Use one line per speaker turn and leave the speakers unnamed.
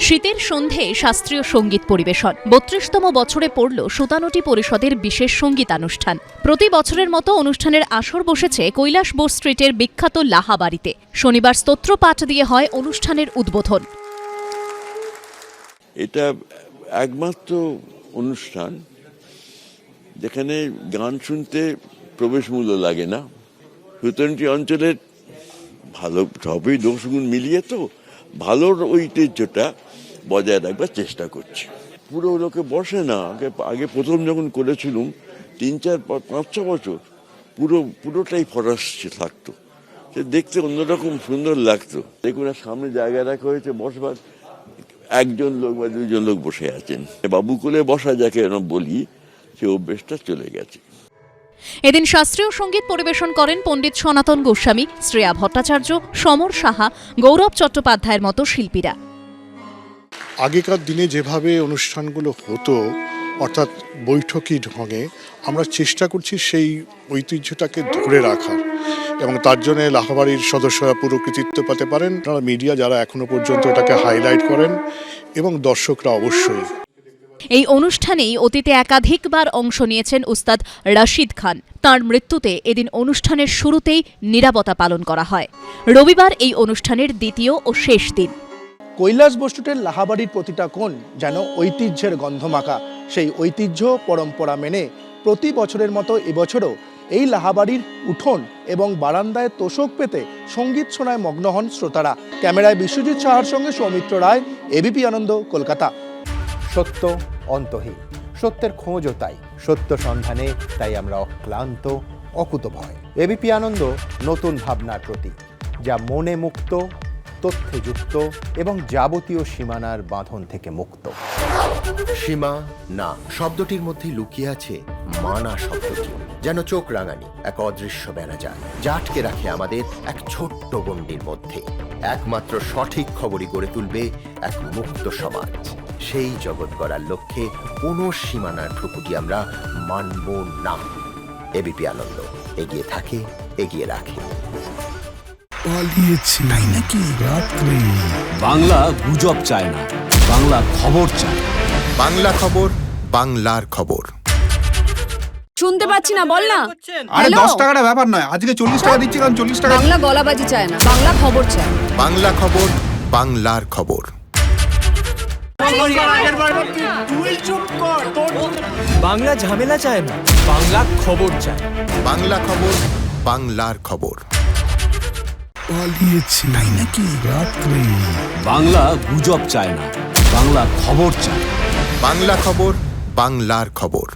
শীতের সন্ধে শাস্ত্রীয় সঙ্গীত পরিবেশন ৩২তম বছরে পড়ল সুতানুটি পরিষদের বিশেষ সঙ্গীতানুষ্ঠান। প্রতি বছরের মতো অনুষ্ঠানের আসর বসেছে কৈলাস বোস স্ট্রিটের বিখ্যাত লাহাবাড়িতে। শনিবার স্তোত্র পাঠ দিয়ে হয় অনুষ্ঠানের উদ্বোধন।
এটা একমাত্র অনুষ্ঠান যেখানে গান শুনতে প্রবেশ মূল্য লাগে না। সুতানুটি অঞ্চলের ভালো সবই দোষগুণ মিলিয়ে তো ভালোর ঐতিহ্যটা বজায় রাখবার চেষ্টা করছি। পুরো লোকে বসে না, আগে প্রথম যখন করেছিলাম 3-4-5-6 বছর পুরোটাই ফরাসি থাকতো, সে দেখতে অন্যরকম সুন্দর লাগতো। দেখুন সামনে জায়গা রাখা হয়েছে বসবার, একজন লোক বা দুইজন লোক বসে আছেন। বাবুকুলে বসা যাকে বলি, সে অভ্যেসটা চলে গেছে।
এদিন শাস্ত্রীয় সঙ্গীত পরিবেশন করেন পণ্ডিত সনাতন গোস্বামী, শ্রেয়া ভট্টাচার্য, সমর সাহা, গৌরব চট্টোপাধ্যায়ের মতো শিল্পীরা।
আগেকার দিনে যেভাবে অনুষ্ঠানগুলো হতো, অর্থাৎ বৈঠকি ঢঙে, আমরা চেষ্টা করছি সেই ঐতিহ্যটাকে ধরে রাখার, এবং তার জন্য লাহাবাড়ির সদস্যরা পুরো কৃতিত্ব পেতে পারেন। মিডিয়া যারা এখনো পর্যন্ত এটাকে হাইলাইট করেন, এবং দর্শকরা অবশ্যই।
এই অনুষ্ঠানেই অতীতে একাধিকবার অংশ নিয়েছেন উস্তাদ রশিদ খান। তাঁর মৃত্যুতে এদিন অনুষ্ঠানের শুরুতেই নীরবতা পালন করা হয়। রবিবার এই অনুষ্ঠানের দ্বিতীয় ও শেষ দিন।
কৈলাস বোস স্ট্রিটের লাহাবাড়ির প্রতিটা কোণ যেন ঐতিহ্যের গন্ধমাখা। সেই ঐতিহ্য পরম্পরা মেনে প্রতি বছরের মতো এবছরও এই লাহাবাড়ির উঠোন এবং বারান্দায় তোষক পেতে সঙ্গীত শোনায় মগ্ন হন শ্রোতারা। ক্যামেরায় বিশ্বজিৎ সাহার সঙ্গে সৌমিত্র রায়, এবিপি আনন্দ, কলকাতা।
সত্য অন্তহীন, সত্যের খোঁজও তাই, সত্য সন্ধানে তাই আমরা অক্লান্ত, অকুতভয়। এবিপি আনন্দ নতুন ভাবনার প্রতীক, যা মনে মুক্ত, তথ্যে যুক্ত এবং যাবতীয় সীমানার বাঁধন থেকে মুক্ত।
সীমা না শব্দটির মধ্যে লুকিয়ে আছে মানা শব্দটি, যেন চোখ রাঙানি এক অদৃশ্য বেড়াজাল, যা আটকে রাখে আমাদের এক ছোট্ট গণ্ডির মধ্যে। একমাত্র সঠিক খবরই গড়ে তুলবে এক মুক্ত সমাজ। সেই জগৎ গড়ার লক্ষ্যে কোনো সীমানার ঠুকুটি আমরা মানব না। এবিপি আনন্দ এগিয়ে থাকে, এগিয়ে রাখে।
বাংলা গুজব চায় না, বাংলা খবর চায়।
বাংলা খবর, বাংলার খবর।
শুনতে পাচ্ছি না, বল না।
আরে 10 টাকাটা ব্যাপার নয়, আজকে 40 টাকা দিচ্ছি, কারণ 40 টাকা।
বাংলা গলাবাজি চায় না, বাংলা খবর চায়।
বাংলা খবর, বাংলার খবর।
বাংলা ঝামেলা চায় না, বাংলা খবর চায়।
বাংলা খবর, বাংলার খবর।
বাংলা গুজব চায় না, বাংলা খবর চায়।
বাংলা খবর, বাংলার খবর।